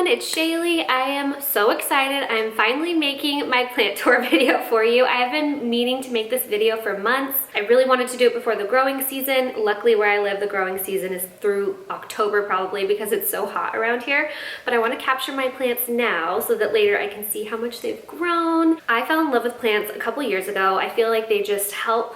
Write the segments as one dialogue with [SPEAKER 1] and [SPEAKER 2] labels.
[SPEAKER 1] it's Shaylee. I am so excited. I'm finally making my plant tour video for you. I have been meaning to make this video for months. I really wanted to do it before the growing season. Luckily where I live, the growing season is through October probably because it's so hot around here. But I want to capture my plants now so that later I can see how much they've grown. I fell in love with plants a couple years ago. I feel like they just help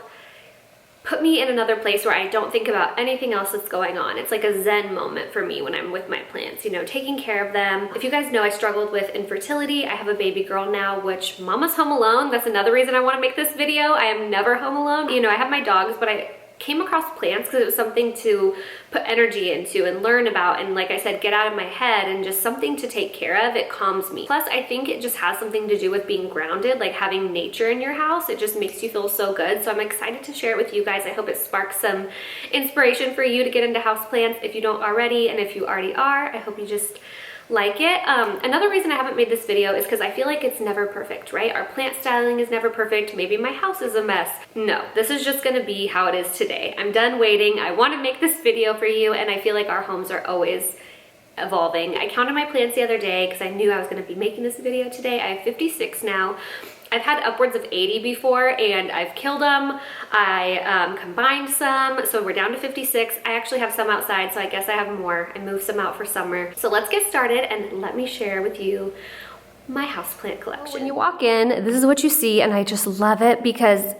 [SPEAKER 1] put me in another place where I don't think about anything else that's going on. It's like a zen moment for me when I'm with my plants, you know, taking care of them. If you guys know, I struggled with infertility. I have a baby girl now, which mama's home alone. That's another reason I want to make this video. I am never home alone. You know, I have my dogs, but I came across plants because it was something to put energy into and learn about, and like I said, get out of my head, and just something to take care of. It calms me. Plus, I think it just has something to do with being grounded, like having nature in your house. It just makes you feel so good. So I'm excited to share it with you guys. I hope it sparks some inspiration for you to get into houseplants if you don't already, and if you already are, I hope you just like it. Another reason I haven't made this video is because I feel like it's never perfect, right? Our plant styling is never perfect. Maybe my house is a mess. No, this is just gonna be how it is today. I'm done waiting. I want to make this video for you, and I feel like our homes are always evolving. I counted my plants the other day because I knew I was gonna be making this video today. I have 56 now. I've had upwards of 80 before, and I've killed them. I combined some, so we're down to 56. I actually have some outside, so I guess I have more. I moved some out for summer. So let's get started, and let me share with you my houseplant collection. When you walk in, this is what you see, and I just love it because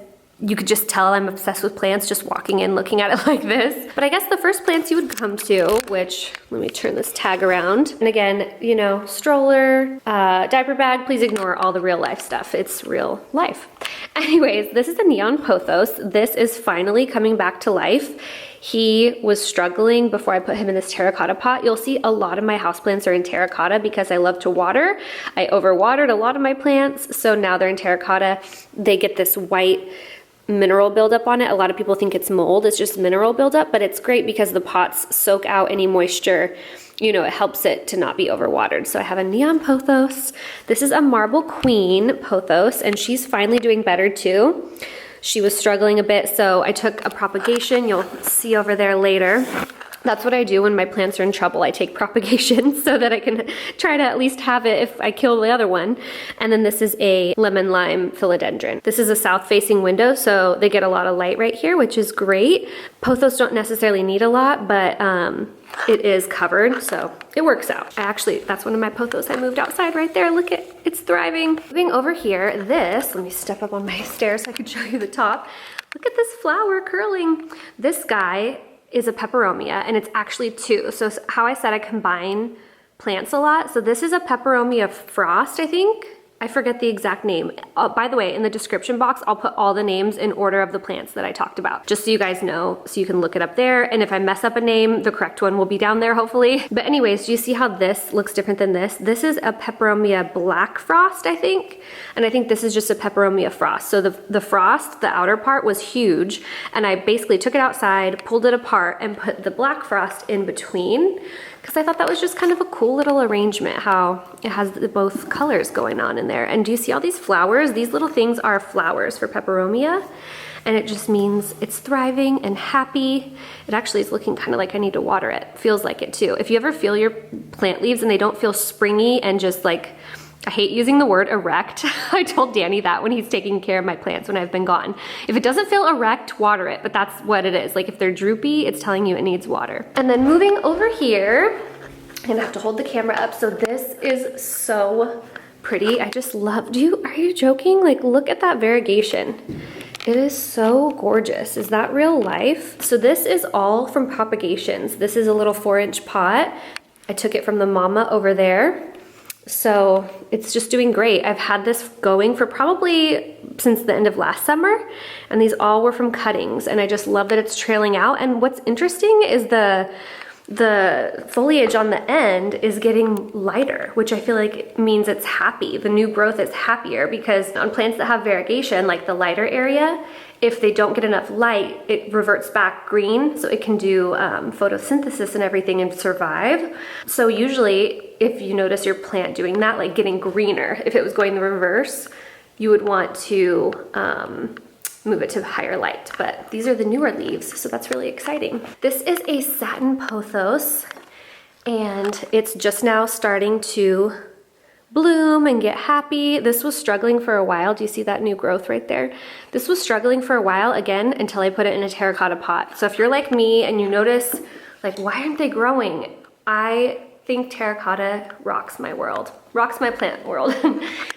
[SPEAKER 1] you could just tell I'm obsessed with plants just walking in looking at it like this. But I guess the first plants you would come to, which, let me turn this tag around. And again, you know, stroller, diaper bag, please ignore all the real life stuff. It's real life. Anyways, this is a neon pothos. This is finally coming back to life. He was struggling before I put him in this terracotta pot. You'll see a lot of my houseplants are in terracotta because I love to water. I overwatered a lot of my plants, so now they're in terracotta. They get this white mineral buildup on it. A lot of people think it's mold. It's just mineral buildup, but it's great because the pots soak out any moisture. You know, it helps it to not be overwatered. So I have a neon pothos. This is a marble queen pothos, and she's finally doing better too. She was struggling a bit, so I took a propagation. You'll see over there later. That's what I do when my plants are in trouble. I take propagation so that I can try to at least have it if I kill the other one. And then this is a lemon lime philodendron. This is a south facing window, so they get a lot of light right here, which is great. Pothos don't necessarily need a lot, but it is covered, so it works out. That's one of my pothos I moved outside right there. Look at, it's thriving. Moving over here, let me step up on my stairs so I can show you the top. Look at this flower curling. This guy is a peperomia, and it's actually two. So how I said I combine plants a lot. So this is a peperomia frost, I think. I forget the exact name. By the way, in the description box, I'll put all the names in order of the plants that I talked about, just so you guys know, so you can look it up there. And if I mess up a name, the correct one will be down there, hopefully. But anyways, do you see how this looks different than this? This is a peperomia black frost, I think. And I think this is just a peperomia frost. So the frost, the outer part was huge. And I basically took it outside, pulled it apart, and put the black frost in between, because I thought that was just kind of a cool little arrangement, how it has both colors going on in there. And do you see all these flowers? These little things are flowers for peperomia, and it just means it's thriving and happy. It actually is looking kind of like I need to water it. Feels like it too. If you ever feel your plant leaves and they don't feel springy and just like, I hate using the word erect. I told Danny that when he's taking care of my plants when I've been gone. If it doesn't feel erect, water it, but that's what it is. Like if they're droopy, it's telling you it needs water. And then moving over here, I'm gonna have to hold the camera up. So this is so pretty. I just love, are you joking? Like look at that variegation. It is so gorgeous. Is that real life? So this is all from propagations. This is a little 4-inch pot. I took it from the mama over there. So it's just doing great. I've had this going for probably since the end of last summer, and these all were from cuttings, and I just love that it's trailing out. And what's interesting is the foliage on the end is getting lighter, which I feel like means it's happy. The new growth is happier, because on plants that have variegation, like the lighter area, if they don't get enough light, it reverts back green, so it can do photosynthesis and everything and survive. So usually, if you notice your plant doing that, like getting greener, if it was going the reverse, you would want to move it to higher light. But these are the newer leaves, so that's really exciting. This is a satin pothos. and it's just now starting to bloom and get happy. This was struggling for a while. Do you see that new growth right there? This was struggling for a while again until I put it in a terracotta pot. So if you're like me and you notice, like, why aren't they growing? I think terracotta rocks my world, rocks my plant world.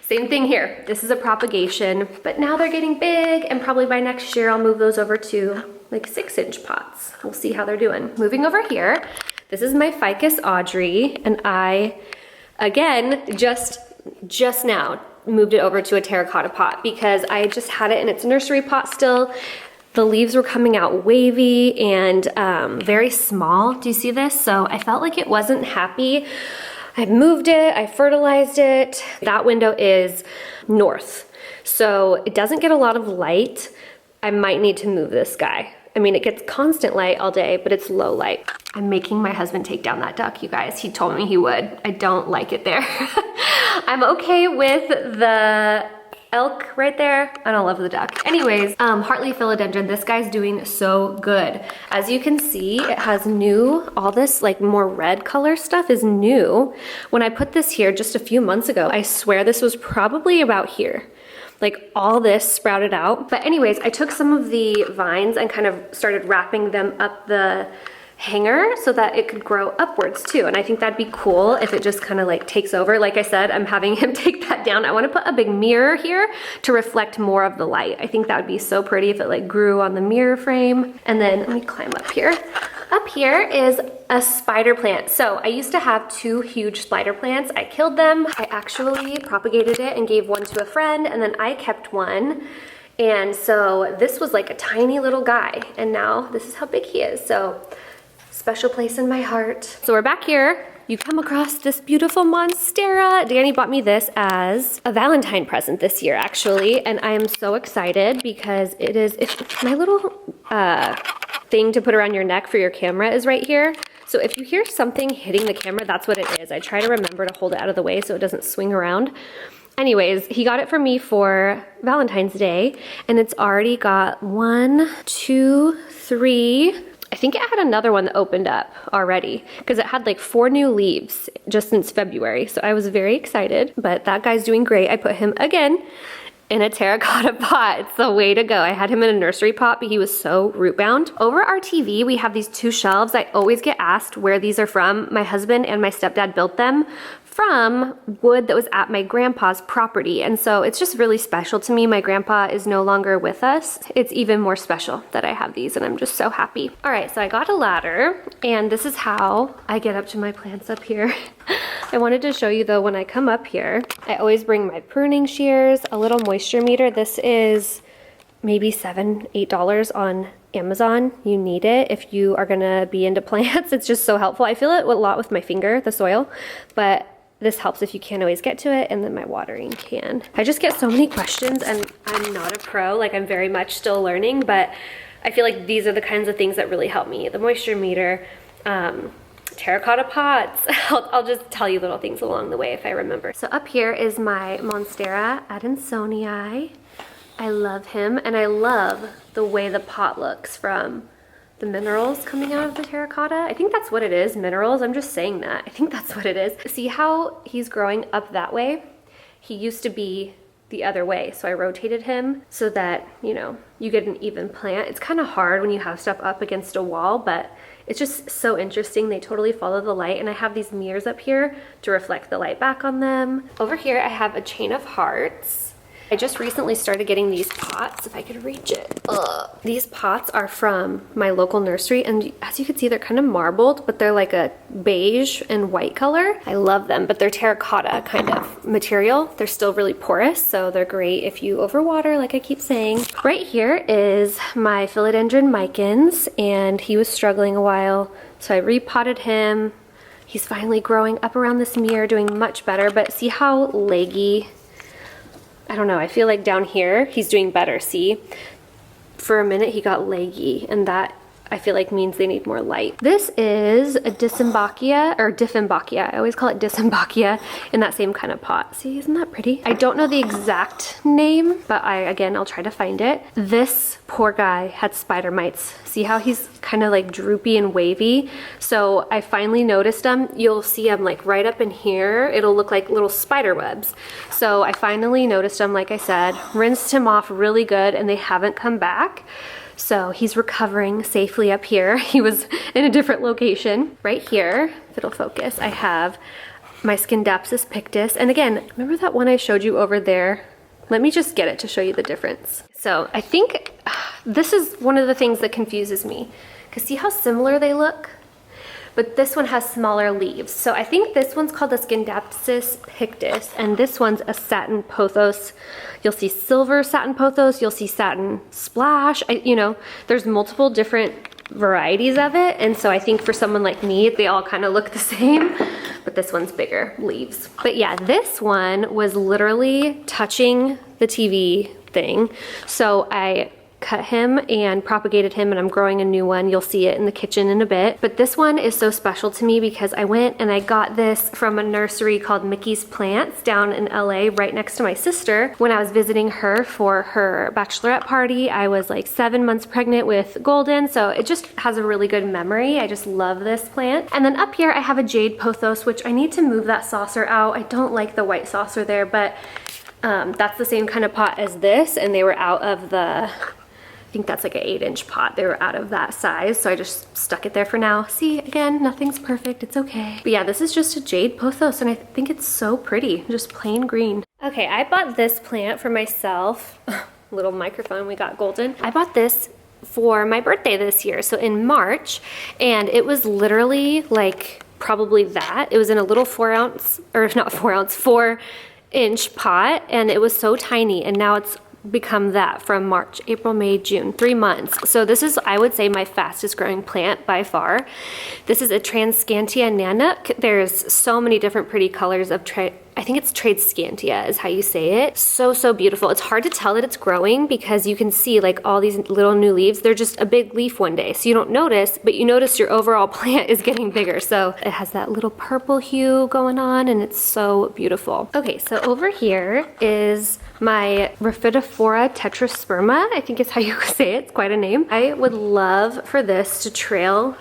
[SPEAKER 1] Same thing here. This is a propagation, but now they're getting big, and probably by next year I'll move those over to like 6-inch pots. We'll see how they're doing. Moving over here, this is my ficus audrey, and I, again, just now moved it over to a terracotta pot because I just had it in its nursery pot still. The leaves were coming out wavy and very small. Do you see this? So I felt like it wasn't happy. I moved it, I fertilized it. That window is north, so it doesn't get a lot of light. I might need to move this guy. I mean, it gets constant light all day, but it's low light. I'm making my husband take down that duck, you guys. He told me he would. I don't like it there. I'm okay with the elk right there. I don't love the duck. Anyways, Hartley philodendron, this guy's doing so good. As you can see, it has new, all this like more red color stuff is new. When I put this here just a few months ago, I swear this was probably about here. Like all this sprouted out. But anyways, I took some of the vines and kind of started wrapping them up the hanger so that it could grow upwards too. And I think that'd be cool if it just kind of like takes over. Like I said, I'm having him take that down. I want to put a big mirror here to reflect more of the light. I think that would be so pretty if it like grew on the mirror frame. And then let me climb up here. Up here is a spider plant. So I used to have 2 huge spider plants. I killed them. I actually propagated it and gave one to a friend, and then I kept one. And so this was like a tiny little guy, and now this is how big he is. So special place in my heart. So we're back here. You come across this beautiful monstera. Danny bought me this as a Valentine present this year, actually, and I am so excited because it's my little thing to put around your neck for your camera is right here. So if you hear something hitting the camera, that's what it is. I try to remember to hold it out of the way so it doesn't swing around. Anyways, he got it for me for Valentine's Day, and it's already got 1, 2, 3. I think it had another one that opened up already because it had like 4 new leaves just since February. So I was very excited, but that guy's doing great. I put him again in a terracotta pot. It's the way to go. I had him in a nursery pot, but he was so root bound. Over our TV, we have these 2 shelves. I always get asked where these are from. My husband and my stepdad built them from wood that was at my grandpa's property. And so it's just really special to me. My grandpa is no longer with us. It's even more special that I have these, and I'm just so happy. All right, so I got a ladder, and this is how I get up to my plants up here. I wanted to show you though, when I come up here, I always bring my pruning shears, a little moisture meter. This is maybe $7, $8 on Amazon. You need it if you are gonna be into plants. It's just so helpful. I feel it a lot with my finger, the soil, but this helps if you can't always get to it, and then my watering can. I just get so many questions, and I'm not a pro, like I'm very much still learning, but I feel like these are the kinds of things that really help me. The moisture meter, terracotta pots. I'll just tell you little things along the way if I remember. So up here is my monstera addensoni. I love him, and I love the way the pot looks from the minerals coming out of the terracotta. I think that's what it is, minerals. I'm just saying that. I think that's what it is. See how he's growing up that way? He used to be the other way, so I rotated him so that, you know, you get an even plant. It's kind of hard when you have stuff up against a wall, but it's just so interesting. They totally follow the light, and I have these mirrors up here to reflect the light back on them. Over here, I have a chain of hearts. I just recently started getting these pots, if I could reach it. Ugh. These pots are from my local nursery, and as you can see, they're kind of marbled, but they're like a beige and white color. I love them, but they're terracotta kind of material. They're still really porous, so they're great if you overwater, like I keep saying. Right here is my philodendron micans, and he was struggling a while, so I repotted him. He's finally growing up around this mirror, doing much better, but see how leggy? I don't know, I feel like down here, he's doing better, see? For a minute, he got leggy, and that I feel like means they need more light. This is a dieffenbachia. I always call it dieffenbachia in that same kind of pot. See, isn't that pretty? I don't know the exact name, but I'll try to find it. This poor guy had spider mites. See how he's kind of like droopy and wavy? So I finally noticed them. You'll see them like right up in here. It'll look like little spider webs. So I finally noticed them, like I said, rinsed him off really good, and they haven't come back. So he's recovering safely up here. He was in a different location. Right here, if it'll focus, I have my Scindapsus pictus. And again, remember that one I showed you over there? Let me just get it to show you the difference. So I think this is one of the things that confuses me, because see how similar they look? But this one has smaller leaves. So I think this one's called the Scindapsus pictus, and this one's a satin pothos. You'll see silver satin pothos, you'll see satin splash. There's multiple different varieties of it, and so I think for someone like me, they all kind of look the same, but this one's bigger leaves. But yeah, this one was literally touching the TV thing. So I cut him and propagated him, and I'm growing a new one. You'll see it in the kitchen in a bit. But this one is so special to me because I went and I got this from a nursery called Mickey's Plants down in LA, right next to my sister. When I was visiting her for her bachelorette party, I was like 7 months pregnant with Golden, so it just has a really good memory. I just love this plant. And then up here I have a jade pothos, which I need to move that saucer out. I don't like the white saucer there, but that's the same kind of pot as this, and they were out of the, I think that's like an 8-inch pot. They were out of that size, so I just stuck it there for now. See, again, nothing's perfect, it's okay. But yeah, this is just a jade pothos, and I think it's so pretty, just plain green. Okay, I bought this plant for myself. Little microphone, we got Golden. I bought this for my birthday this year, so in March, and it was literally like probably that. It was in a little 4-inch pot, and it was so tiny, and now it's become that from March, April, May, June, 3 months. So this is, I would say, my fastest growing plant by far. This is a tradescantia nanok. There's so many different pretty colors of I think it's tradescantia is how you say it. So, so beautiful. It's hard to tell that it's growing because you can see like all these little new leaves. They're just a big leaf one day. So you don't notice, but you notice your overall plant is getting bigger. So it has that little purple hue going on, and it's so beautiful. Okay, so over here is my rhaphidophora tetrosperma, I think is how you say it. It's quite a name. I would love for this to trail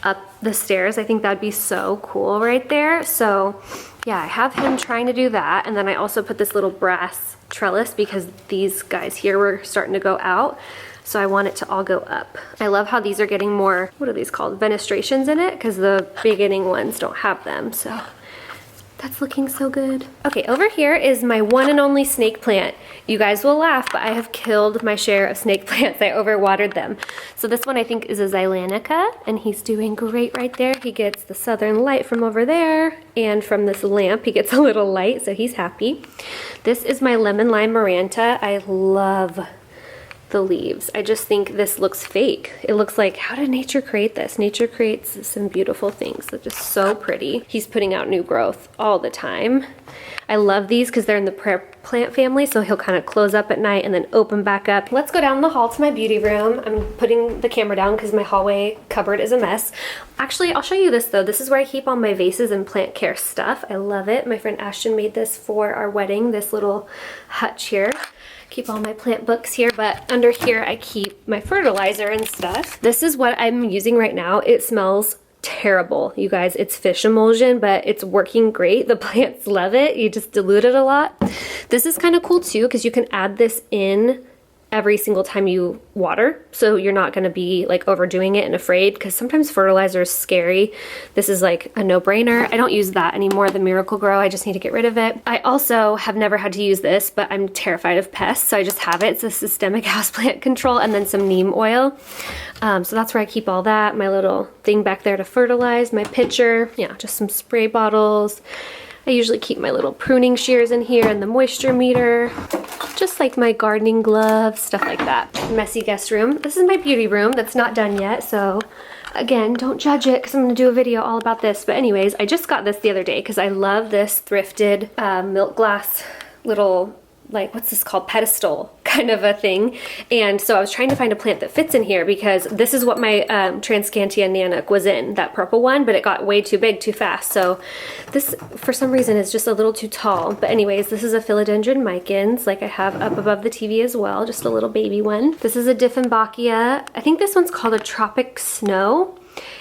[SPEAKER 1] up the stairs. I think that'd be so cool right there. So yeah, I have him trying to do that. And then I also put this little brass trellis because these guys here were starting to go out. So I want it to all go up. I love how these are getting more, what are these called? Fenestrations in it, because the beginning ones don't have them. So that's looking so good. Okay, over here is my one and only snake plant. You guys will laugh, but I have killed my share of snake plants. I overwatered them. So this one I think is a zylanica, and he's doing great right there. He gets the southern light from over there, and from this lamp he gets a little light, so he's happy. This is my lemon lime maranta. I love the leaves. I just think this looks fake. It looks like, how did nature create this? Nature creates some beautiful things. They're just so pretty. He's putting out new growth all the time. I love these because they're in the prayer plant family, so he'll kind of close up at night and then open back up. Let's go down the hall to my beauty room. I'm putting the camera down because my hallway cupboard is a mess. Actually, I'll show you this though. This is where I keep all my vases and plant care stuff. I love it. My friend Ashton made this for our wedding, this little hutch here. Keep all my plant books here, but under here I keep my fertilizer and stuff. This is what I'm using right now. It smells terrible, you guys. It's fish emulsion, but it's working great. The plants love it. You just dilute it a lot. This is kind of cool too because you can add this in every single time you water, so you're not going to be like overdoing it and afraid, because sometimes fertilizer is scary. This is like a no-brainer. I don't use that anymore, the Miracle Grow. I just need to get rid of it. I also have never had to use this, but I'm terrified of pests, so I just have it. It's a systemic houseplant control, and then some neem oil. So that's where I keep all that. My little thing back there to fertilize, my pitcher, yeah, just some spray bottles. I usually keep my little pruning shears in here and the moisture meter, just like my gardening gloves, stuff like that. Messy guest room. This is my beauty room that's not done yet, so again, don't judge it because I'm going to do a video all about this. But anyways, I just got this the other day because I love this thrifted milk glass little, like, what's this called? Pedestal kind of a thing. And so I was trying to find a plant that fits in here because this is what my tradescantia nanok was in, that purple one, but it got way too big too fast. So this, for some reason, is just a little too tall. But anyways, this is a philodendron micans, like I have up above the TV as well, just a little baby one. This is a dieffenbachia. I think this one's called a tropic snow.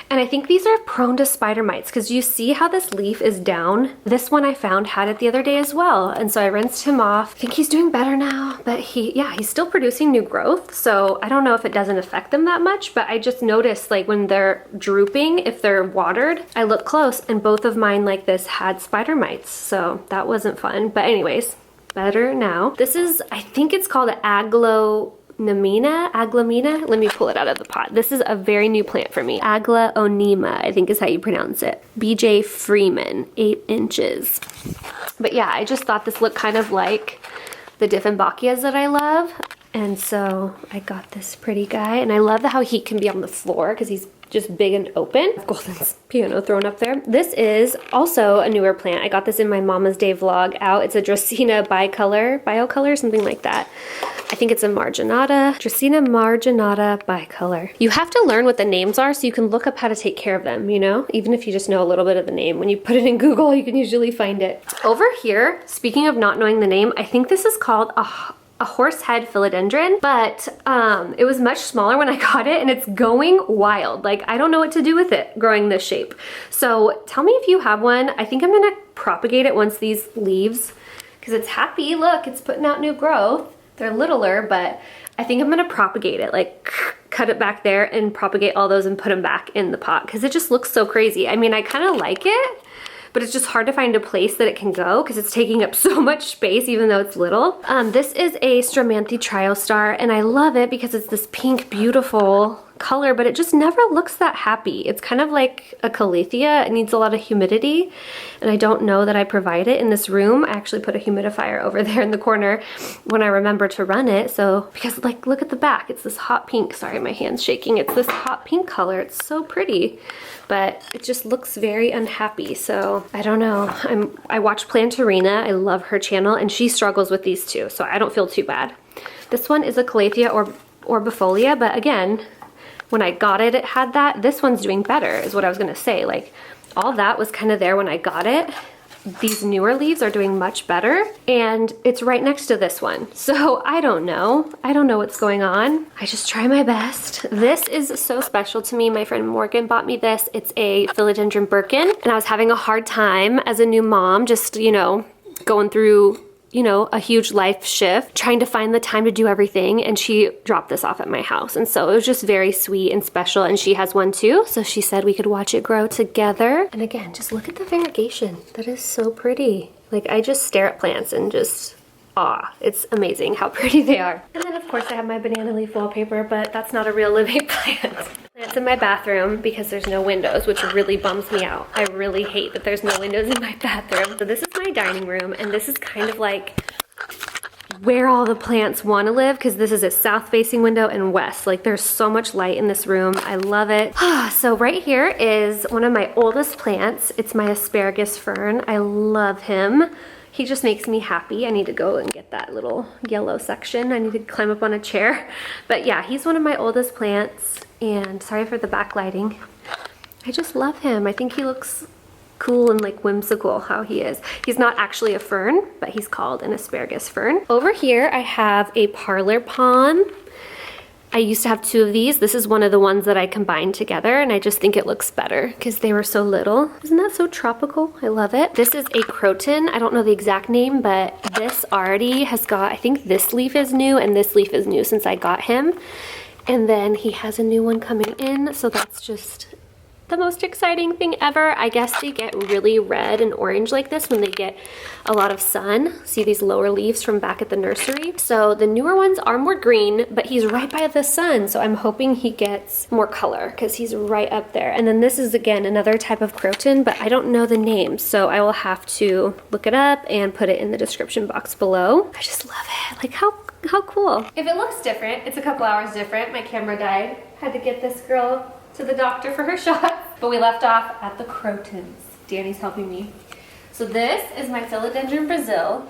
[SPEAKER 1] And I think these are prone to spider mites because you see how this leaf is down? This one I found had it the other day as well. And so I rinsed him off. I think he's doing better now, but he's still producing new growth. So I don't know if it doesn't affect them that much, but I just noticed like when they're drooping, if they're watered, I look close and both of mine like this had spider mites. So that wasn't fun. But anyways, better now. This is, I think it's called aglaonema. Let me pull it out of the pot. This is a very new plant for me. Aglaonema, I think is how you pronounce it. BJ Freeman, 8 inches. But yeah, I just thought this looked kind of like the dieffenbachias that I love. And so I got this pretty guy. And I love how he can be on the floor because he's just big and open. Golden's piano thrown up there. This is also a newer plant. I got this in my Mama's Day vlog out. It's a dracaena bicolor, something like that. I think it's a marginata. Dracaena marginata bicolor. You have to learn what the names are so you can look up how to take care of them, you know? Even if you just know a little bit of the name. When you put it in Google, you can usually find it. Over here, speaking of not knowing the name, I think this is called a horsehead philodendron, but it was much smaller when I got it and it's going wild. Like, I don't know what to do with it growing this shape. So tell me if you have one. I think I'm gonna propagate it once these leaves, because it's happy. Look, it's putting out new growth. They're littler, but I think I'm gonna propagate it, like cut it back there and propagate all those and put them back in the pot because it just looks so crazy. I mean, I kind of like it, but it's just hard to find a place that it can go because it's taking up so much space even though it's little. This is a stromanthe triostar and I love it because it's this pink, beautiful color, but it just never looks that happy. It's kind of like a calathea. It needs a lot of humidity and I don't know that I provide it in this room. I actually put a humidifier over there in the corner when I remember to run it. So, because like, look at the back. It's this hot pink. Sorry, my hand's shaking. It's this hot pink color. It's so pretty, but it just looks very unhappy. So I don't know. I watch Plantarina. I love her channel and she struggles with these too. So I don't feel too bad. This one is a calathea or bifolia, but again, when I got it, it had that. This one's doing better is what I was gonna say. Like all that was kind of there when I got it. These newer leaves are doing much better and it's right next to this one. So I don't know. I don't know what's going on. I just try my best. This is so special to me. My friend Morgan bought me this. It's a philodendron Birkin and I was having a hard time as a new mom, just, you know, going through, you know, a huge life shift, trying to find the time to do everything, and she dropped this off at my house. And so it was just very sweet and special, and she has one too, so she said we could watch it grow together. And again, just look at the variegation. That is so pretty. Like, I just stare at plants and just awe. It's amazing how pretty they are. And then of course I have my banana leaf wallpaper, but that's not a real living plant. Plants in my bathroom because there's no windows, which really bums me out. I really hate that there's no windows in my bathroom. So this is my dining room, and this is kind of like where all the plants want to live because this is a south-facing window and west. Like, there's so much light in this room. I love it. So right here is one of my oldest plants. It's my asparagus fern. I love him. He just makes me happy. I need to go and get that little yellow section. I need to climb up on a chair. But yeah, he's one of my oldest plants. And sorry for the backlighting. I just love him. I think he looks cool and like whimsical how he is. He's not actually a fern, but he's called an asparagus fern. Over here, I have a parlor palm. I used to have 2 of these. This is one of the ones that I combined together, and I just think it looks better because they were so little. Isn't that so tropical? I love it. This is a croton. I don't know the exact name, but this already has got, I think this leaf is new and this leaf is new since I got him. And then he has a new one coming in, so that's just the most exciting thing ever. I guess they get really red and orange like this when they get a lot of sun. See these lower leaves from back at the nursery? So the newer ones are more green, but he's right by the sun, so I'm hoping he gets more color because he's right up there. And then this is, again, another type of croton, but I don't know the name, so I will have to look it up and put it in the description box below. I just love it. Like, how cool. If it looks different, it's a couple hours different. My camera died. Had to get this girl to the doctor for her shot, but we left off at the crotons. Danny's helping me. So this is my philodendron Brazil.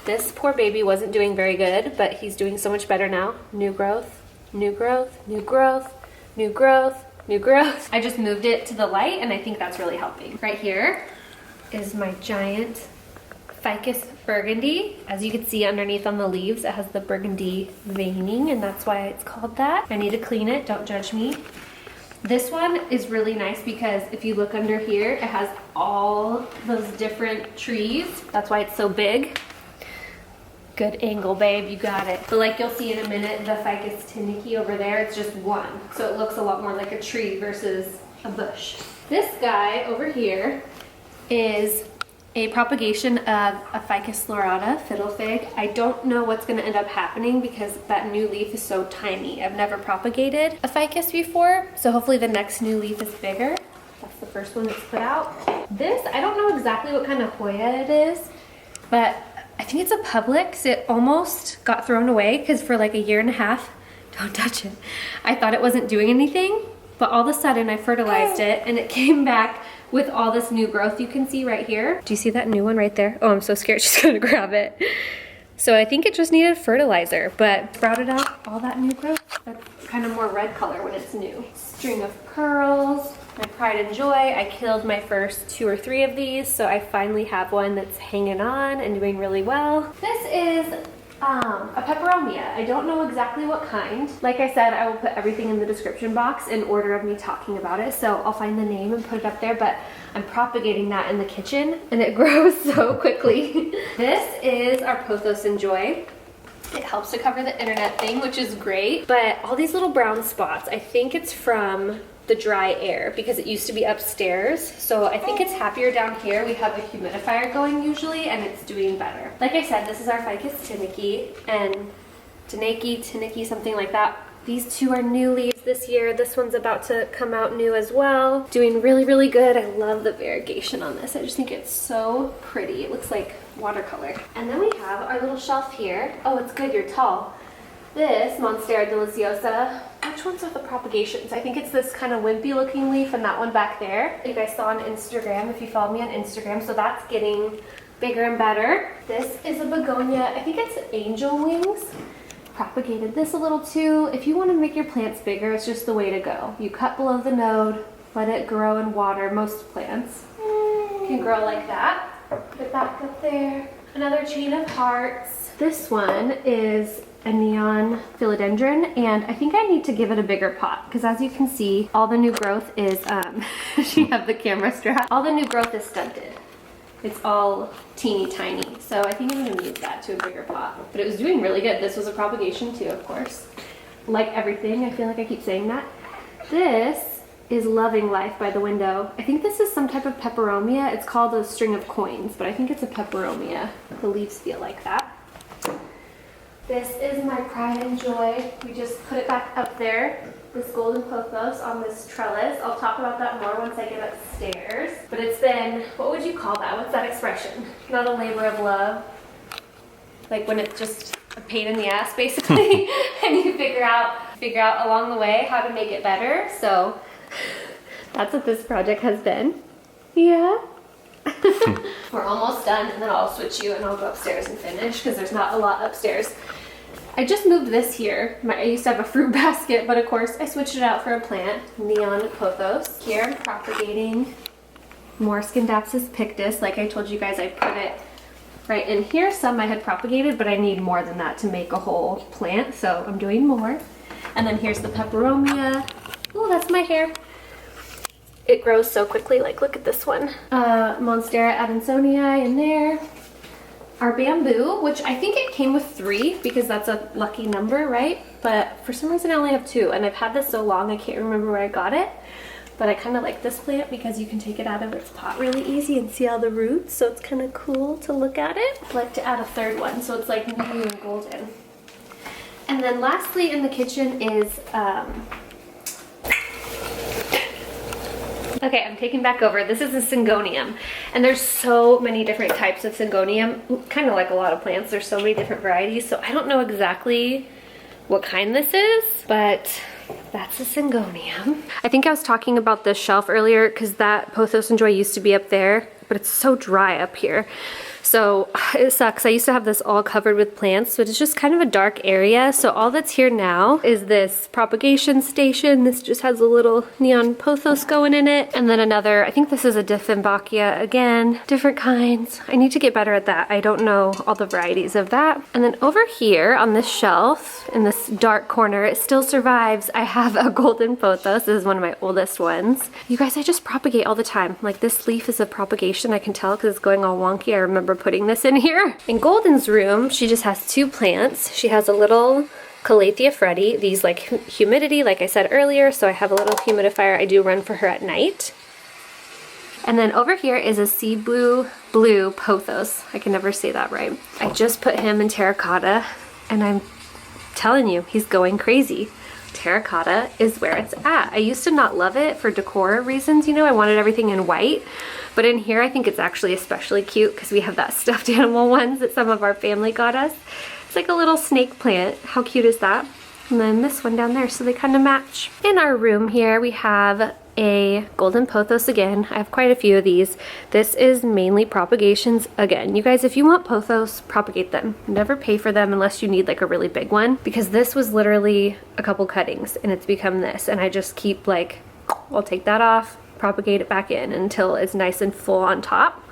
[SPEAKER 1] This poor baby wasn't doing very good, but he's doing so much better now. New growth, new growth, new growth, new growth, new growth. I just moved it to the light and I think that's really helping. Right here is my giant ficus burgundy. As you can see underneath on the leaves, it has the burgundy veining and that's why it's called that. I need to clean it, don't judge me. This one is really nice because if you look under here, it has all those different trees. That's why it's so big. Good angle, babe, you got it. But like you'll see in a minute, the ficus tinnicky over there, it's just one. So it looks a lot more like a tree versus a bush. This guy over here is a propagation of a ficus lorata, fiddle fig. I don't know what's gonna end up happening because that new leaf is so tiny. I've never propagated a ficus before, so hopefully the next new leaf is bigger. That's the first one that's put out. This, I don't know exactly what kind of Hoya it is, but I think it's a Publix. It almost got thrown away because for like a year and a half, don't touch it, I thought it wasn't doing anything, but all of a sudden I fertilized it and it came back with all this new growth you can see right here. Do you see that new one right there? Oh, I'm so scared she's gonna grab it. So I think it just needed fertilizer, but sprouted out all that new growth. That's kind of more red color when it's new. String of pearls, my pride and joy. I killed my first 2 or 3 of these, so I finally have one that's hanging on and doing really well. This is a peperomia. I don't know exactly what kind. Like I said, I will put everything in the description box in order of me talking about it, so I'll find the name and put it up there, but I'm propagating that in the kitchen and it grows so quickly. This is our pothos and joy. It helps to cover the internet thing, which is great, but all these little brown spots, I think it's from the dry air because it used to be upstairs. So I think it's happier down here. We have a humidifier going usually and it's doing better. Like I said, this is our ficus tinnicky and tinnicky, something like that. These 2 are new leaves this year. This one's about to come out new as well. Doing really, really good. I love the variegation on this. I just think it's so pretty. It looks like watercolor. And then we have our little shelf here. Oh, it's good, you're tall. This monstera deliciosa. Which ones are the propagations? I think it's this kind of wimpy looking leaf and that one back there. You guys saw on Instagram, if you follow me on Instagram, so that's getting bigger and better. This is a begonia. I think it's angel wings. Propagated this a little too. If you want to make your plants bigger, it's just the way to go. You cut below the node, let it grow in water. Most plants can grow like that. Put it back up there. Another chain of hearts. This one is a neon philodendron, and I think I need to give it a bigger pot because as you can see, all the new growth is, she have the camera strap. All the new growth is stunted. It's all teeny tiny. So I think I'm gonna move that to a bigger pot. But it was doing really good. This was a propagation too, of course. Like everything, I feel like I keep saying that. This is Loving Life by the window. I think this is some type of peperomia. It's called a string of coins, but I think it's a peperomia. The leaves feel like that. This is my pride and joy. We just put it back up there, this golden pothos on this trellis. I'll talk about that more once I get upstairs. But it's been, what would you call that? What's that expression? Not a labor of love. Like when it's just a pain in the ass, basically, and you figure out along the way how to make it better. So that's what this project has been. Yeah. We're almost done, and then I'll switch you and I'll go upstairs and finish because there's not a lot upstairs. I just moved this here. I used to have a fruit basket, but of course I switched it out for a plant, neon pothos. Here I'm propagating more Scindapsus pictus. Like I told you guys, I put it right in here. Some I had propagated, but I need more than that to make a whole plant, so I'm doing more. And then here's the peperomia. Oh, that's my hair. It grows so quickly, like look at this one. Monstera addensoni in there. Our bamboo, which I think it came with 3 because that's a lucky number, right? But for some reason I only have 2, and I've had this so long I can't remember where I got it. But I kind of like this plant because you can take it out of its pot really easy and see all the roots, so it's kind of cool to look at it. I'd like to add a 3rd one, so it's like new and golden. And then lastly in the kitchen is okay, I'm taking back over. This is a syngonium, and there's so many different types of syngonium, kind of like a lot of plants. There's so many different varieties, so I don't know exactly what kind this is, but that's a syngonium. I think I was talking about this shelf earlier because that pothos and joy used to be up there, but it's so dry up here. So it sucks. I used to have this all covered with plants, but it's just kind of a dark area. So all that's here now is this propagation station. This just has a little neon pothos going in it. And then another, I think this is a dieffenbachia again, different kinds. I need to get better at that. I don't know all the varieties of that. And then over here on this shelf, in this dark corner, it still survives. I have a golden pothos. This is one of my oldest ones. You guys, I just propagate all the time. Like this leaf is a propagation. I can tell because it's going all wonky. I remember putting this in here. In Golden's room, she just has two plants. She has a little Calathea Freddy. These like humidity, like I said earlier, so I have a little humidifier I do run for her at night. And then over here is a sea blue pothos. I can never say that right. I just put him in terracotta, and I'm telling you, he's going crazy. Terracotta is where it's at. I used to not love it for decor reasons, you know, I wanted everything in white. But in here, I think it's actually especially cute because we have that stuffed animal ones that some of our family got us. It's like a little snake plant. How cute is that? And then this one down there, so they kind of match. In our room here, we have a golden pothos again. I have quite a few of these. This is mainly propagations. Again, you guys, if you want pothos, propagate them. Never pay for them unless you need like a really big one, because this was literally a couple cuttings and it's become this. And I just keep like, I'll take that off, propagate it back in until it's nice and full on top.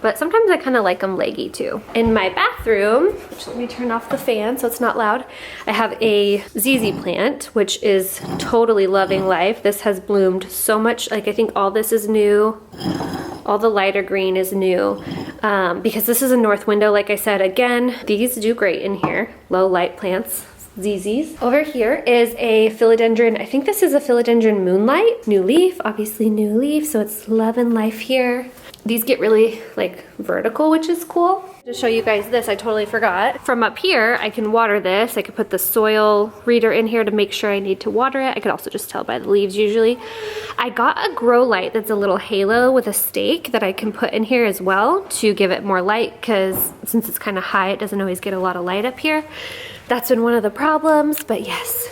[SPEAKER 1] But sometimes I kind of like them leggy too. In my bathroom, which let me turn off the fan so it's not loud, I have a ZZ plant, which is totally loving life. This has bloomed so much. Like I think all this is new. All the lighter green is new. Because this is a north window, like I said, again, these do great in here. Low light plants. ZZs. Over here is a philodendron. I think this is a philodendron moonlight. New leaf, obviously new leaf, so it's loving life here. These get really like vertical, which is cool. To show you guys this, I totally forgot. From up here, I can water this. I could put the soil reader in here to make sure I need to water it. I could also just tell by the leaves usually. I got a grow light that's a little halo with a stake that I can put in here as well to give it more light, because since it's kind of high, it doesn't always get a lot of light up here. That's been one of the problems, but yes.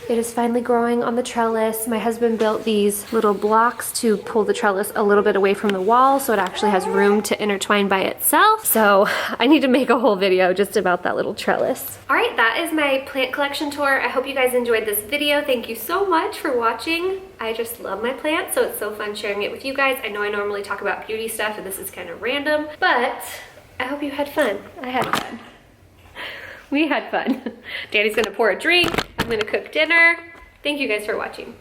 [SPEAKER 1] It is finally growing on the trellis. My husband built these little blocks to pull the trellis a little bit away from the wall so it actually has room to intertwine by itself. So I need to make a whole video just about that little trellis. All right, that is my plant collection tour. I hope you guys enjoyed this video. Thank you so much for watching. I just love my plants, so it's so fun sharing it with you guys. I know I normally talk about beauty stuff and this is kind of random, but I hope you had fun. I had fun. We had fun. Danny's gonna pour a drink. I'm gonna cook dinner. Thank you guys for watching.